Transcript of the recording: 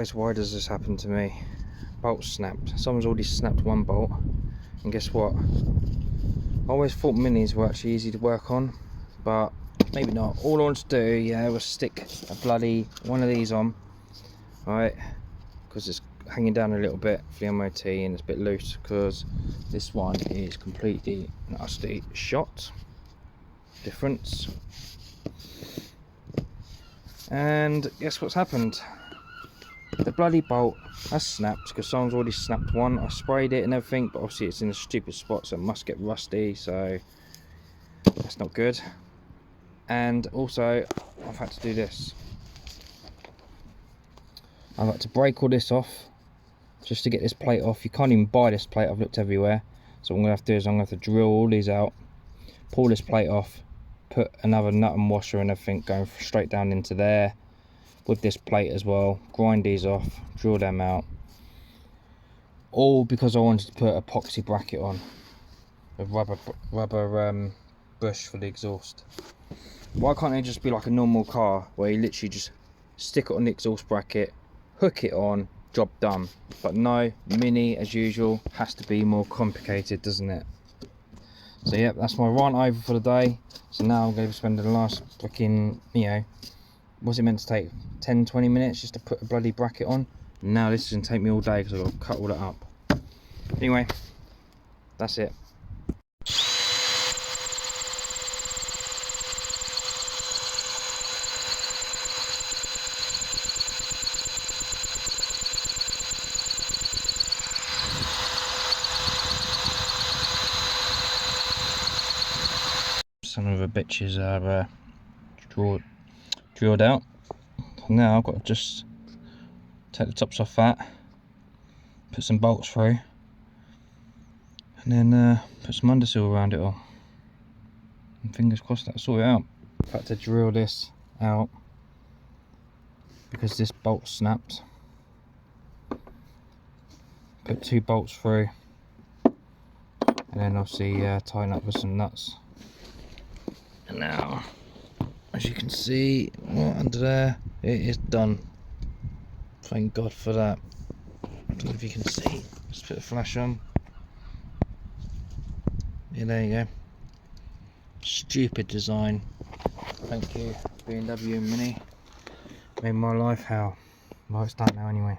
Guys, why does this happen to me? Bolt snapped. Someone's already snapped one bolt, and guess what? I always thought minis were actually easy to work on, but maybe not. All I wanted to do, yeah, was stick a bloody one of these on, right? Because it's hanging down a little bit for the MOT and it's a bit loose, because this one is completely nasty shot. Difference. And guess what's happened? The bloody bolt has snapped because someone's already snapped one. I sprayed it and everything, but obviously it's in a stupid spot, so it must get rusty, so that's not good. And also I've had to do this. I've had to break all this off just to get this plate off. You can't even buy this plate, I've looked everywhere. So what I'm going to have to do is I'm going to have to drill all these out, pull this plate off, put another nut and washer and everything going straight down into there with this plate as well, grind these off, drill them out, all because I wanted to put an epoxy bracket on with rubber bush for the exhaust. Why can't it just be like a normal car where you literally just stick it on the exhaust bracket, hook it on, job done? But no, Mini as usual has to be more complicated, doesn't it? So yep, that's my rant over for the day. So now I'm going to be spending the last fucking, you know, what's it meant to take? 10-20 minutes just to put a bloody bracket on. Now this is going to take me all day because I've got to cut all that up. Anyway, that's it. Some of the bitches are drilled out. Now I've got to just take the tops off that, put some bolts through, and then put some underseal around it all. And fingers crossed that'll sort it out. I've had to drill this out because this bolt snapped. Put 2 bolts through, and then obviously tighten up with some nuts. And now, as you can see, under there, it is done. Thank God for that. I don't know if you can see. Just put the flash on. Yeah, there you go. Stupid design. Thank you, BMW Mini. Made my life hell. Well, it's done now anyway.